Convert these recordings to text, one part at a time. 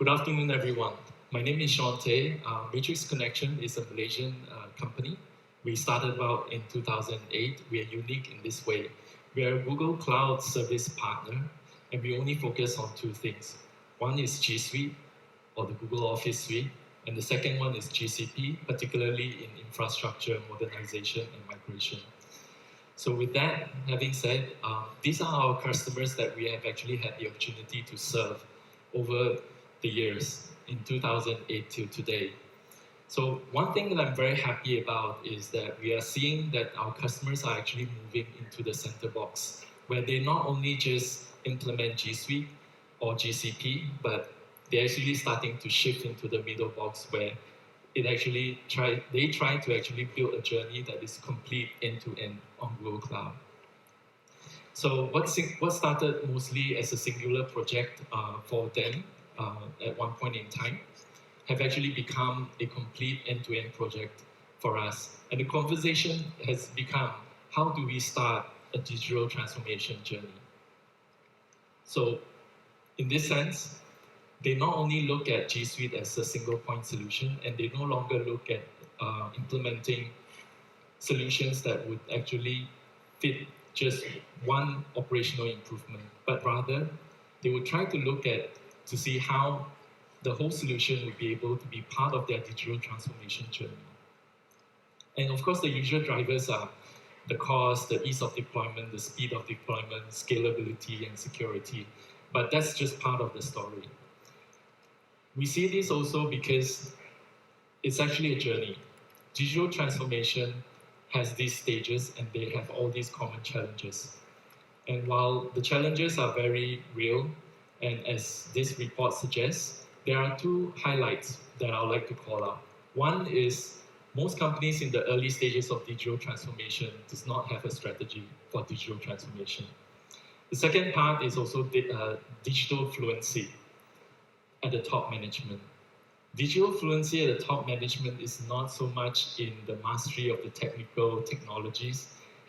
Good afternoon, everyone. My name is Sean Tay. Matrix Connexion is a Malaysian company. We started about in 2008. We are unique in this way. We are a Google Cloud service partner, and we only focus on two things. One is G Suite, or the Google Office Suite, and the second one is GCP, particularly in infrastructure modernization and migration. So with that, having said, these are our customers that we have actually had the opportunity to serve over the years in 2008 till today. So one thing that I'm very happy about is that we are seeing that our customers are actually moving into the center box, where they not only just implement G Suite or GCP, but they're actually starting to shift into the middle box where they try to actually build a journey that is complete end-to-end on Google Cloud. So what started mostly as a singular project for them at one point in time have actually become a complete end-to-end project for us. And the conversation has become, how do we start a digital transformation journey? So in this sense, they not only look at G Suite as a single point solution, and they no longer look at implementing solutions that would actually fit just one operational improvement, but rather they would try to look at to see how the whole solution would be able to be part of their digital transformation journey. And of course, the usual drivers are the cost, the ease of deployment, the speed of deployment, scalability, and security. But that's just part of the story. We see this also because it's actually a journey. Digital transformation has these stages and they have all these common challenges. And while the challenges are very real, and as this report suggests, there are two highlights that I would like to call out. One is most companies in the early stages of digital transformation does not have a strategy for digital transformation. The second part is also digital fluency at the top management. Digital fluency at the top management is not so much in the mastery of the technical technologies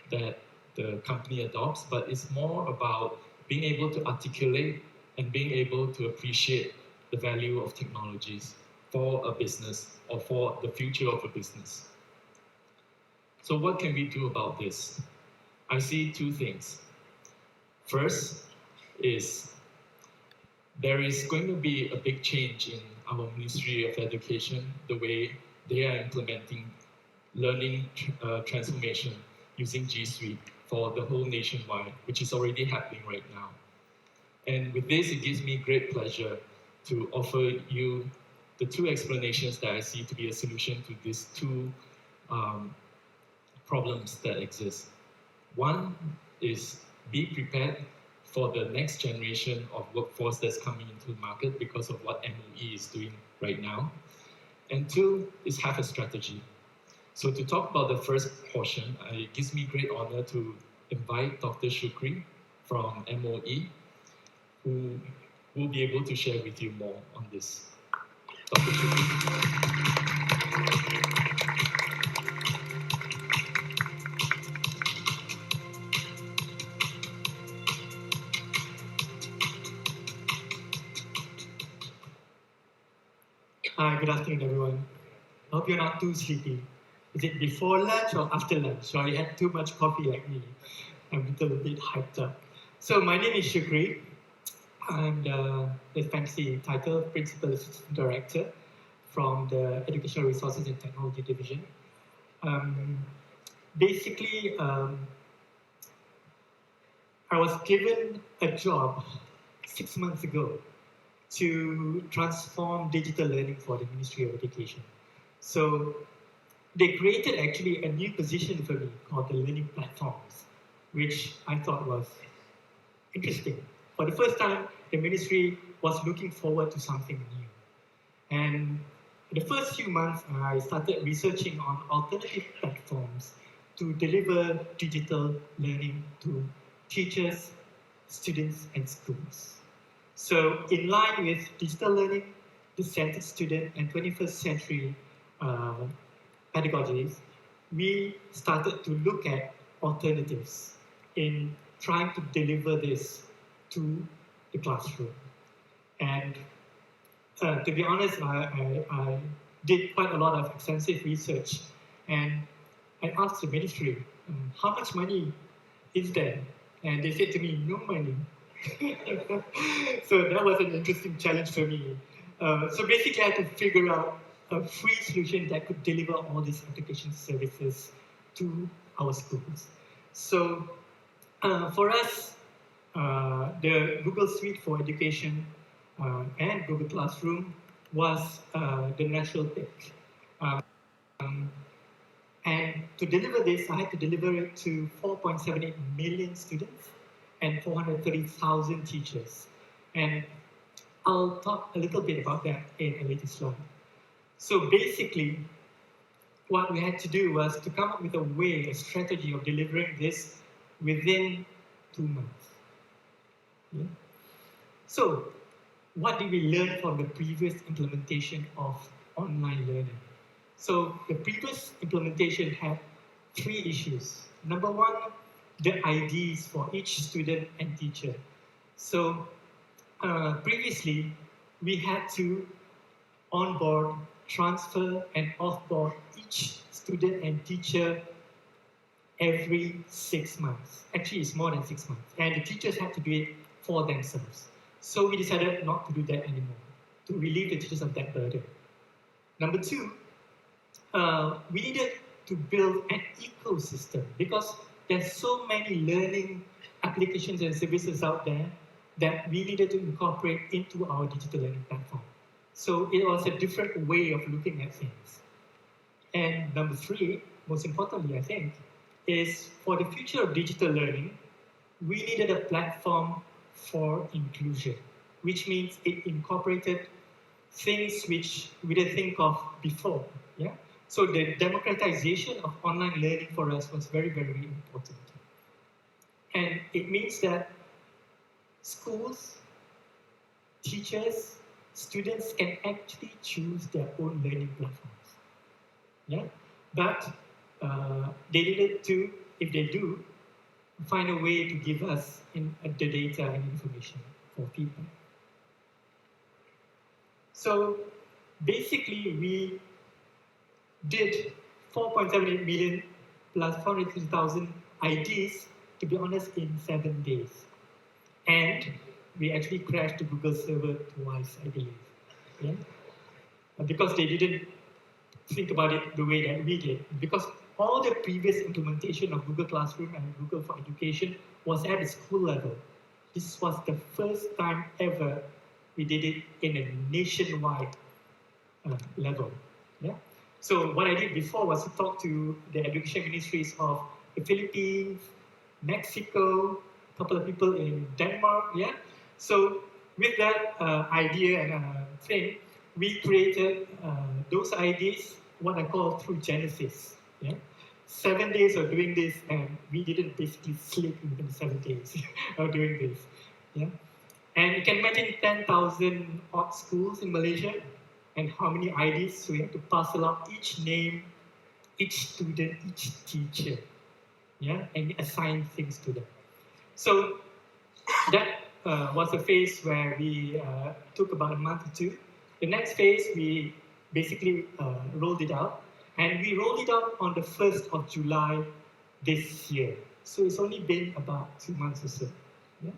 that the company adopts, but it's more about being able to articulate and being able to appreciate the value of technologies for a business or for the future of a business. So what can we do about this? I see two things. First is there is going to be a big change in our Ministry of Education, the way they are implementing learning transformation using G Suite for the whole nationwide, which is already happening right now. And with this, it gives me great pleasure to offer you the two explanations that I see to be a solution to these two problems that exist. One is be prepared for the next generation of workforce that's coming into the market because of what MOE is doing right now. And two is have a strategy. So to talk about the first portion, it gives me great honor to invite Dr. Shukry from MOE, who will be able to share with you more on this. Dr. Shukry. Hi, good afternoon, everyone. I hope you're not too sleepy. Is it before lunch or after lunch? Or you had too much coffee like me? I'm a little bit hyped up. So my name is Shukry. I'm the fancy title, Principal Assistant Director from the Educational Resources and Technology Division. Basically, I was given a job 6 months ago to transform digital learning for the Ministry of Education. So they created actually a new position for me called the Learning Platforms, which I thought was interesting. For the first time, the ministry was looking forward to something new. And in the first few months, I started researching on alternative platforms to deliver digital learning to teachers, students, and schools. So in line with digital learning, the centered student, and 21st century pedagogies, we started to look at alternatives in trying to deliver this to the classroom. And to be honest, I did quite a lot of extensive research, and I asked the ministry, how much money is there? And they said to me, no money. So that was an interesting challenge for me. So basically, I had to figure out a free solution that could deliver all these application services to our schools. So for us, the Google Suite for Education and Google Classroom was the natural pick. And to deliver this, I had to deliver it to 4.78 million students and 430,000 teachers. And I'll talk a little bit about that in a later slide. So basically, what we had to do was to come up with a strategy of delivering this within 2 months. Yeah? So, what did we learn from the previous implementation of online learning? So, the previous implementation had 3 issues. Number 1, the IDs for each student and teacher. So, previously, we had to onboard, transfer, and offboard each student and teacher every 6 months. Actually, it's more than 6 months. And the teachers had to do it for themselves. So we decided not to do that anymore, to relieve the teachers of that burden. Number 2, we needed to build an ecosystem because there's so many learning applications and services out there that we needed to incorporate into our digital learning platform. So it was a different way of looking at things. And number 3, most importantly, I think, is for the future of digital learning, we needed a platform for inclusion, which means it incorporated things which we didn't think of before. Yeah? So the democratization of online learning for us was very, very important. And it means that schools, teachers, students can actually choose their own learning platforms. Yeah? But they needed to, if they do, find a way to give us the data and information for feedback. So basically, we did 4.78 million plus 450,000 IDs, to be honest, in 7 days. And we actually crashed the Google server twice, I believe. Yeah? Because they didn't think about it the way that we did. Because all the previous implementation of Google Classroom and Google for Education was at the school level. This was the first time ever we did it in a nationwide level. Yeah? So what I did before was to talk to the education ministries of the Philippines, Mexico, a couple of people in Denmark. Yeah. So with that idea and thing, we created those ideas, what I call through Genesis. Yeah. 7 days of doing this, and we didn't basically sleep within 7 days of doing this. Yeah. And you can imagine 10,000 odd schools in Malaysia, and how many IDs, so we have to parcel out each name, each student, each teacher, yeah, and assign things to them. So that was a phase where we took about a month or 2. The next phase, we basically rolled it out, and we rolled it out on the 1st of July this year. So it's only been about 2 months or so. Yeah?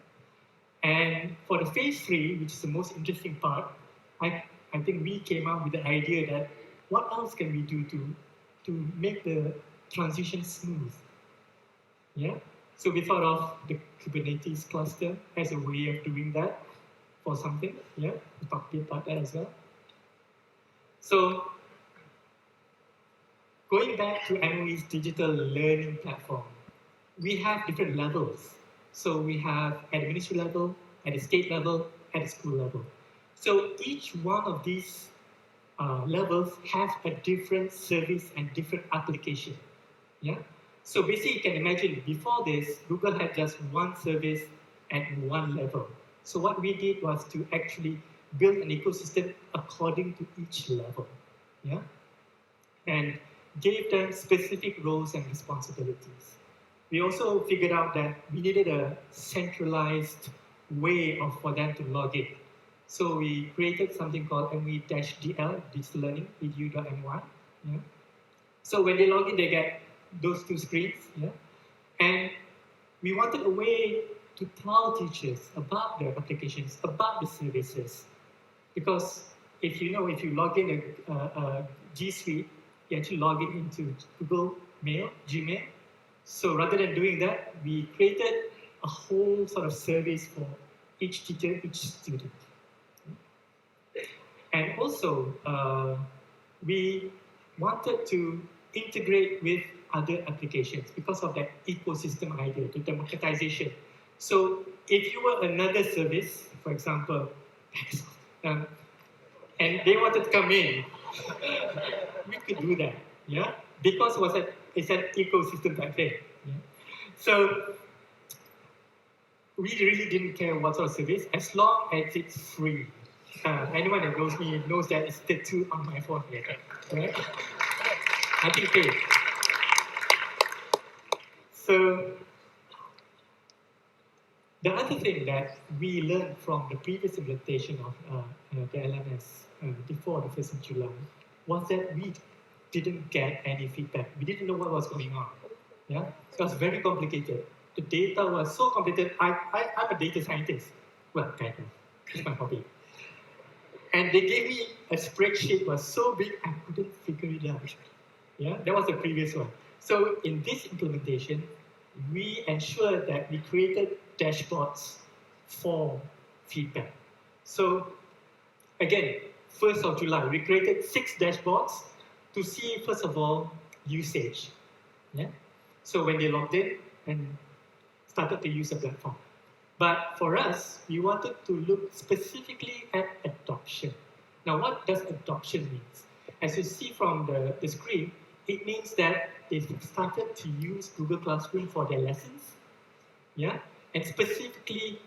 And for the phase 3, which is the most interesting part, I think we came up with the idea that what else can we do to make the transition smooth? Yeah. So we thought of the Kubernetes cluster as a way of doing that for something. Yeah, we talked a bit about that as well. So going back to MOE's digital learning platform, we have different levels. So we have at the ministry level, at the state level, at the school level. So each one of these levels have a different service and different application. Yeah. So basically, you can imagine before this, Google had just one service at one level. So what we did was to actually build an ecosystem according to each level. Yeah. And gave them specific roles and responsibilities. We also figured out that we needed a centralized way for them to log in. So we created something called ME-DL, Digital Learning, edu.my. Yeah. So when they log in, they get those two screens. Yeah. And we wanted a way to tell teachers about the applications, about the services. Because if you log in a G Suite, you actually log in into Google Mail, Gmail. So rather than doing that, we created a whole sort of service for each teacher, each student. And also, we wanted to integrate with other applications because of that ecosystem idea, the democratization. So if you were another service, for example, and they wanted to come in, we could do that, yeah? Because it's an ecosystem type thing. Yeah? So we really didn't care what sort of service, as long as it's free. Anyone that knows me knows that it's tattooed on my forehead, right? Nothing paid. So the other thing that we learned from the previous implementation of the LMS before the 1st of July was that we didn't get any feedback. We didn't know what was going on. Yeah, so it was very complicated. The data was so complicated. I'm a data scientist. Well, kind of. It's my hobby. And they gave me a spreadsheet was so big I couldn't figure it out. Yeah, that was the previous one. So in this implementation, we ensured that we created dashboards for feedback. So again, 1st of July, we created 6 dashboards to see, first of all, usage. Yeah. So when they logged in and started to use the platform. But for us, we wanted to look specifically at adoption. Now, what does adoption mean? As you see from the screen, it means that they started to use Google Classroom for their lessons, yeah, and specifically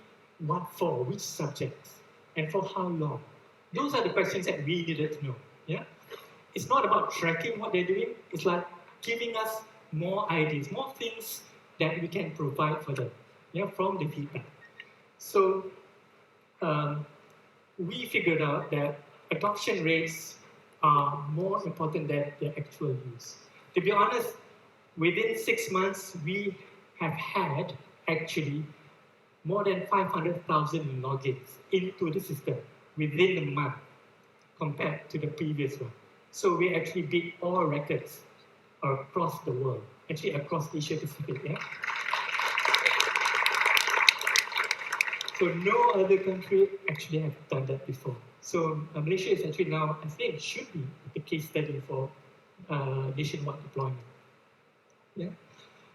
what for, which subjects, and for how long. Those are the questions that we needed to know. Yeah, it's not about tracking what they're doing. It's like giving us more ideas, more things that we can provide for them, yeah, from the feedback. So we figured out that adoption rates are more important than the actual use. To be honest, within 6 months, we have had actually more than 500,000 logins into the system within a month compared to the previous one. So we actually beat all records across the world, actually across Asia Pacific. Yeah? So no other country actually have done that before. So Malaysia is actually now, I think, should be a case study for nationwide deployment. Yeah.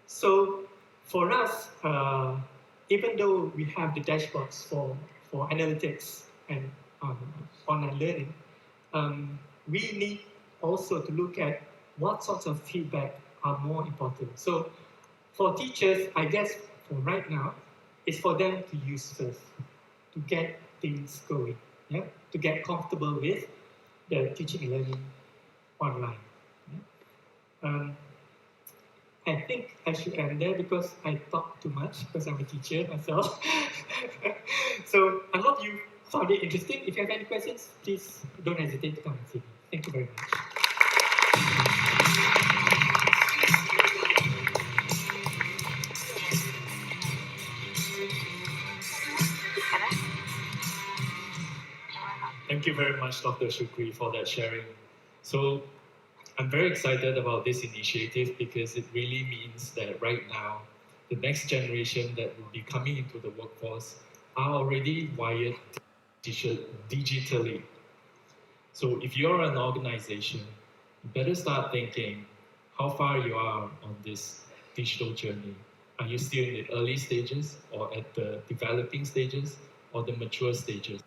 So for us, even though we have the dashboards for analytics and online learning, we need also to look at what sorts of feedback are more important. So for teachers, I guess for right now, it's for them to use first, to get things going, yeah? To get comfortable with the teaching and learning online. Yeah? I think I should end there because I talk too much because I'm a teacher myself. So I hope you found it interesting. If you have any questions, please don't hesitate to come and see me. Thank you very much. Thank you very much, Dr. Shukry, for that sharing. So I'm very excited about this initiative because it really means that right now, the next generation that will be coming into the workforce are already wired digitally. So if you're an organization, you better start thinking how far you are on this digital journey. Are you still in the early stages or at the developing stages or the mature stages?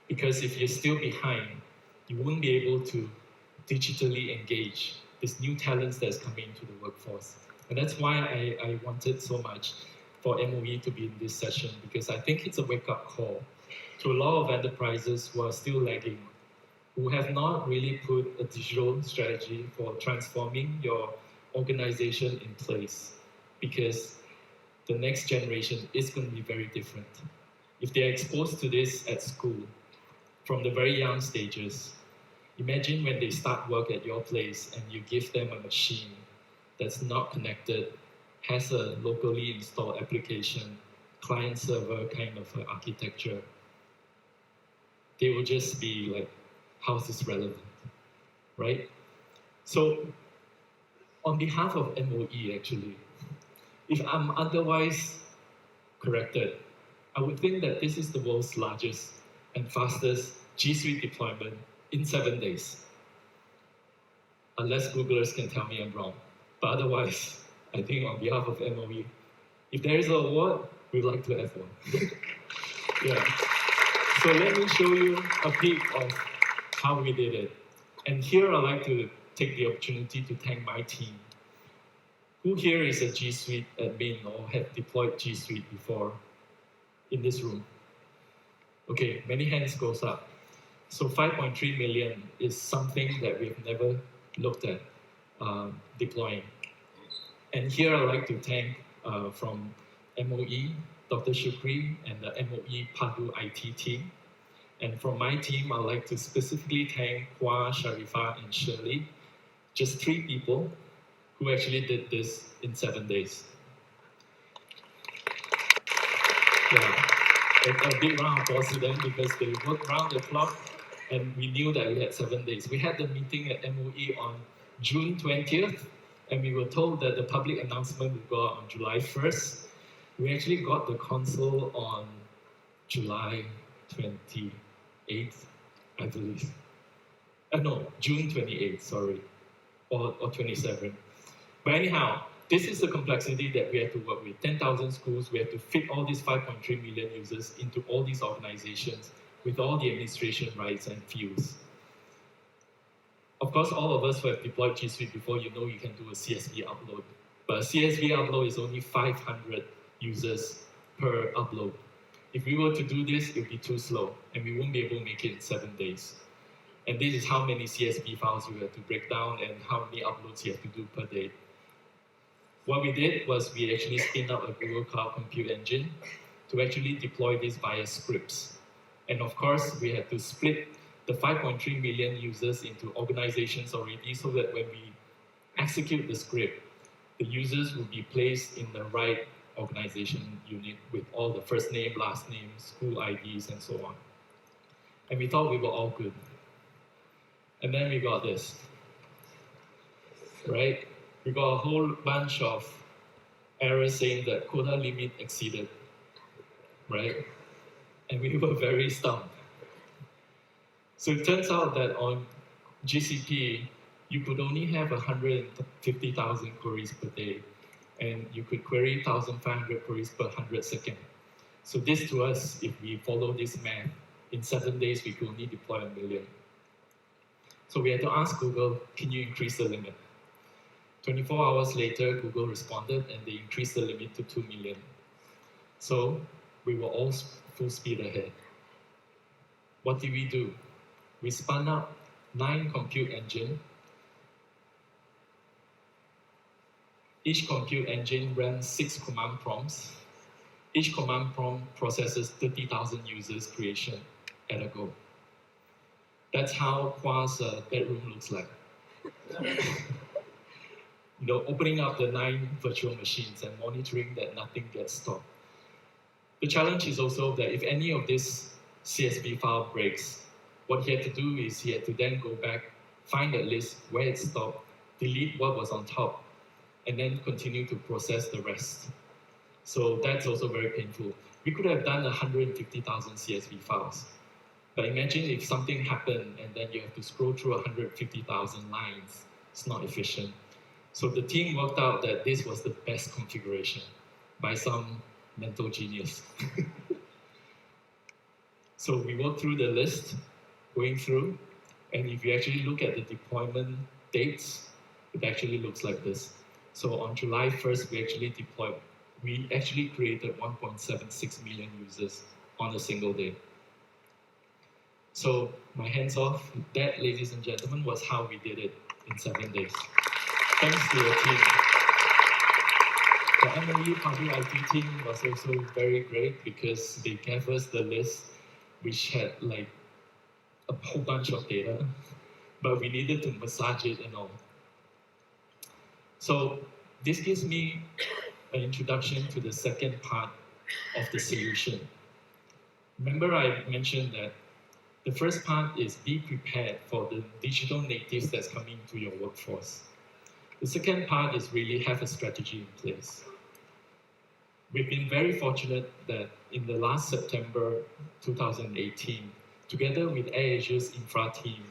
Because if you're still behind, you won't be able to digitally engage this new talents that's coming into the workforce. And that's why I wanted so much for MOE to be in this session, because I think it's a wake-up call to a lot of enterprises who are still lagging, who have not really put a digital strategy for transforming your organization in place, because the next generation is going to be very different. If they're exposed to this at school, from the very young stages. Imagine when they start work at your place and you give them a machine that's not connected, has a locally installed application, client-server kind of architecture. They will just be like, how is this relevant, right? So on behalf of MOE, actually, if I'm otherwise corrected, I would think that this is the world's largest and fastest G Suite deployment in 7 days. Unless Googlers can tell me I'm wrong. But otherwise, I think on behalf of MOE, if there is an award, we'd like to have one. Yeah. So let me show you a peek of how we did it. And here I'd like to take the opportunity to thank my team. Who here is a G Suite admin or have deployed G Suite before in this room? Okay, many hands goes up. So 5.3 million is something that we've never looked at deploying. And here I'd like to thank from MOE, Dr. Shukry, and the MOE Padu IT team. And from my team, I'd like to specifically thank Kwa, Sharifah, and Shirley, just 3 people who actually did this in 7 days. Yeah, a big round of applause to them because they worked round the clock and we knew that we had 7 days. We had the meeting at MOE on June 20th, and we were told that the public announcement would go out on July 1st. We actually got the console on July 28th, I believe. No, June 28th, sorry, or 27th. But anyhow, this is the complexity that we have to work with. 10,000 schools, we have to fit all these 5.3 million users into all these organizations with all the administration rights and fields. Of course, all of us who have deployed G Suite before, you know you can do a CSV upload. But a CSV upload is only 500 users per upload. If we were to do this, it would be too slow, and we won't be able to make it in 7 days. And this is how many CSV files you have to break down and how many uploads you have to do per day. What we did was we actually spin up a Google Cloud Compute Engine to actually deploy this via scripts. And of course, we had to split the 5.3 million users into organizations already so that when we execute the script, the users will be placed in the right organization unit with all the first name, last name, school IDs, and so on. And we thought we were all good. And then we got this, right? We got a whole bunch of errors saying that quota limit exceeded, right? And we were very stumped. So it turns out that on GCP, you could only have 150,000 queries per day, and you could query 1,500 queries per 100 seconds. So this to us, if we follow this math, in 7 days, we could only deploy 1 million. So we had to ask Google, can you increase the limit? 24 hours later, Google responded and they increased the limit to 2 million. So we were all full speed ahead. What did we do? We spun up 9 compute engines. Each compute engine ran 6 command prompts. Each command prompt processes 30,000 users creation at a go. That's how Kwa's bedroom looks like. Opening up the 9 virtual machines and monitoring that nothing gets stopped. The challenge is also that if any of this CSV file breaks, what he had to do is he had to then go back, find that list where it stopped, delete what was on top, and then continue to process the rest. So that's also very painful. We could have done 150,000 CSV files. But imagine if something happened and then you have to scroll through 150,000 lines. It's not efficient. So the team worked out that this was the best configuration by some mental genius. So we worked through the list, going through, and if you actually look at the deployment dates, it actually looks like this. So on July 1st, we actually created 1.76 million users on a single day. So my hands off, that, ladies and gentlemen, was how we did it in 7 days. Thanks to your team. The MOE Public IT team was also very great because they gave us the list which had like a whole bunch of data, but we needed to massage it and all. So this gives me an introduction to the second part of the solution. Remember I mentioned that the first part is be prepared for the digital natives that's coming to your workforce. The second part is really have a strategy in place. We've been very fortunate that in the last September 2018, together with AirAsia's infra team,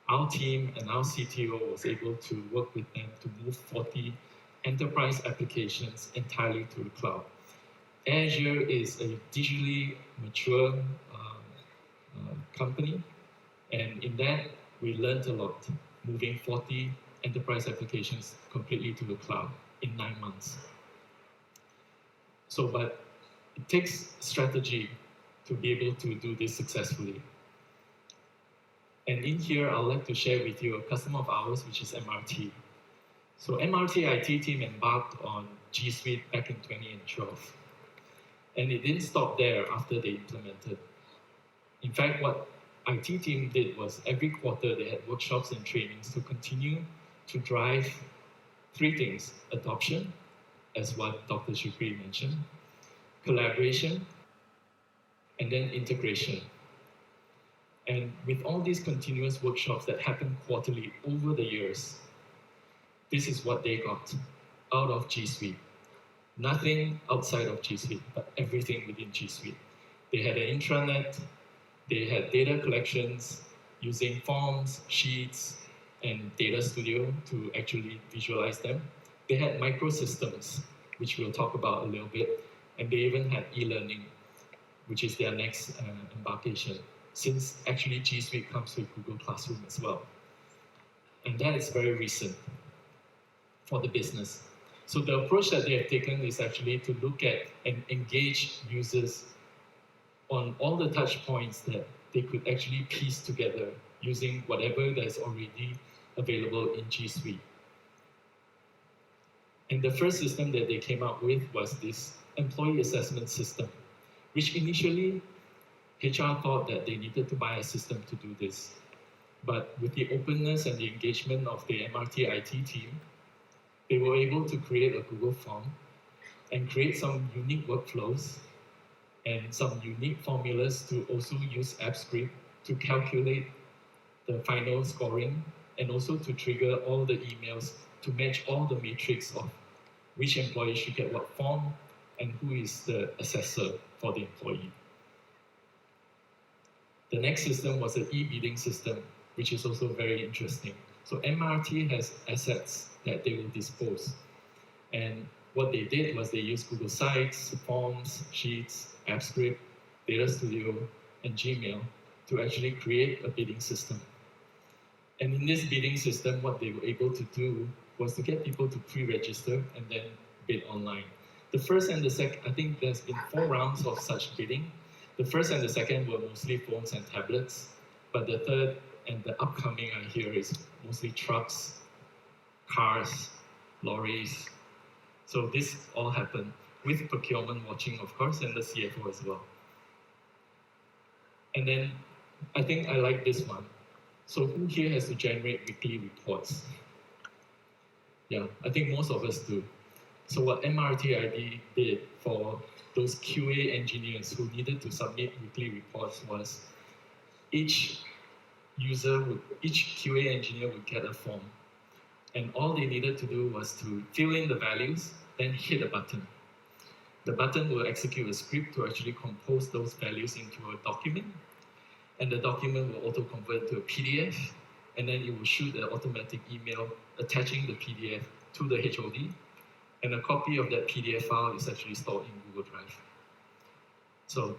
our team and our CTO was able to work with them to move 40 enterprise applications entirely to the cloud. AirAsia is a digitally mature company, and in that we learned a lot, moving 40 enterprise applications completely to the cloud in 9 months. So, but it takes strategy to be able to do this successfully. And in here, I'd like to share with you a customer of ours, which is MRT. So MRT IT team embarked on G Suite back in 2012. And it didn't stop there after they implemented. In fact, what IT team did was every quarter they had workshops and trainings to continue to drive 3 things: adoption, as what Dr. Shukry mentioned, collaboration, and then integration. And with all these continuous workshops that happen quarterly over the years, this is what they got out of G Suite. Nothing outside of G Suite, but everything within G Suite. They had an intranet, they had data collections using forms, sheets, and Data Studio to actually visualize them. They had microsystems, which we'll talk about a little bit, and they even had e-learning, which is their next embarkation, since actually G Suite comes with Google Classroom as well. And that is very recent for the business. So the approach that they have taken is actually to look at and engage users on all the touch points that they could actually piece together using whatever that is already available in G Suite. And the first system that they came up with was this employee assessment system, which initially HR thought that they needed to buy a system to do this. But with the openness and the engagement of the MRT IT team, they were able to create a Google form and create some unique workflows and some unique formulas to also use AppScript to calculate the final scoring and also to trigger all the emails to match all the metrics of which employee should get what form and who is the assessor for the employee. The next system was an e-bidding system, which is also very interesting. So MRT has assets that they will dispose. And what they did was they used Google Sites, Forms, Sheets, AppScript, Data Studio, and Gmail to actually create a bidding system. And in this bidding system, what they were able to do was to get people to pre-register and then bid online. The first and the second, I think there's been 4 rounds of such bidding. The first and the second were mostly phones and tablets, but the third and the upcoming I hear is mostly trucks, cars, lorries. So this all happened with procurement watching, of course, and the CFO as well. And then I think I like this one. So who here has to generate weekly reports? Yeah, I think most of us do. So what MRTID did for those QA engineers who needed to submit weekly reports was each QA engineer would get a form. And all they needed to do was to fill in the values, then hit a button. The button will execute a script to actually compose those values into a document. And the document will auto-convert to a PDF, and then it will shoot an automatic email attaching the PDF to the HOD, and a copy of that PDF file is actually stored in Google Drive. So,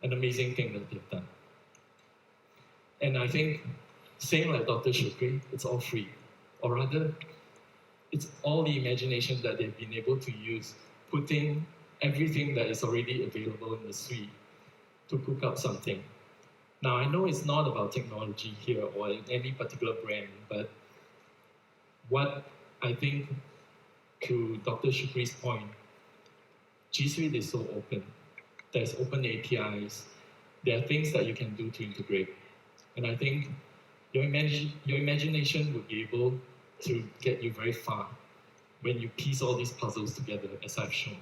an amazing thing that they've done. And I think, same like Dr. Shukry, it's all free. Or rather, it's all the imagination that they've been able to use, putting everything that is already available in the suite to cook up something. Now, I know it's not about technology here or in any particular brand, but what I think, to Dr. Shukry's point, G Suite is so open. There's open APIs. There are things that you can do to integrate. And I think your imagination would be able to get you very far when you piece all these puzzles together, as I've shown.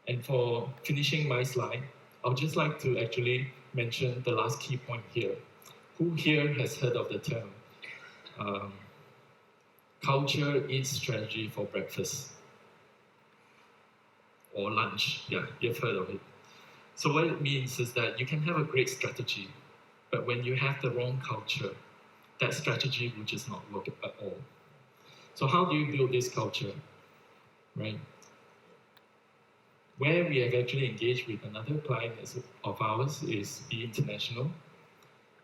And for finishing my slide, I would just like to actually mention the last key point here. Who here has heard of the term culture eats strategy for breakfast or lunch? Yeah, you've heard of it. So what it means is that you can have a great strategy, but when you have the wrong culture, that strategy will just not work at all. So how do you build this culture, right? Where we have actually engaged with another client of ours is Be International.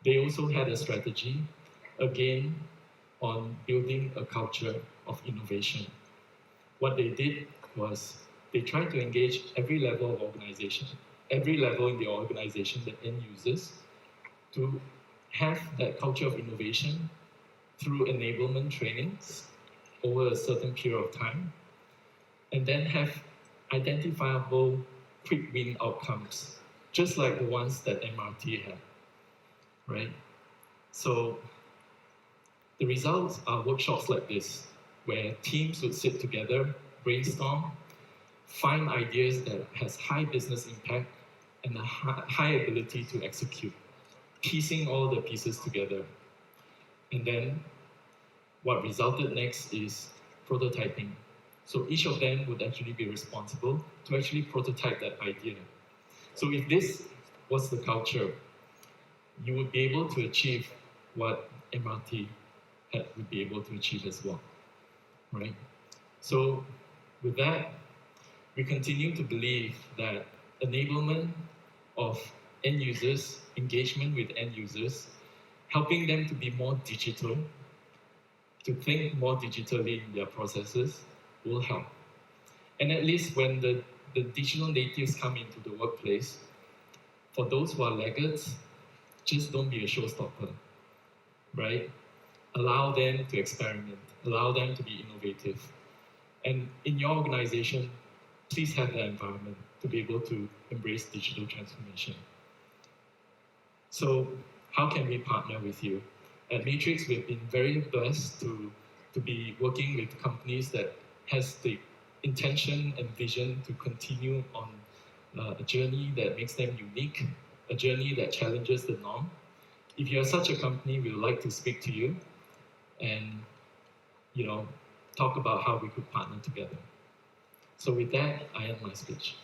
They also had a strategy, again, on building a culture of innovation. What they did was they tried to engage every level of organization, every level in the organization, the end users, to have that culture of innovation through enablement trainings over a certain period of time, and then have identifiable quick win outcomes, just like the ones that MRT had, right? So the results are workshops like this, where teams would sit together, brainstorm, find ideas that has high business impact and a high ability to execute, piecing all the pieces together. And then what resulted next is prototyping. So each of them would actually be responsible to actually prototype that idea. So if this was the culture, you would be able to achieve what MRT would be able to achieve as well, right? So with that, we continue to believe that enablement of end users, engagement with end users, helping them to be more digital, to think more digitally in their processes will help. And at least when the digital natives come into the workplace, for those who are laggards, just don't be a showstopper, right? Allow them to experiment, allow them to be innovative. And in your organization, please have that environment to be able to embrace digital transformation. So how can we partner with you? At Matrix, we've been very blessed to be working with companies that has the intention and vision to continue on a journey that makes them unique, a journey that challenges the norm. If you're such a company, we would like to speak to you and talk about how we could partner together. So with that, I end my speech.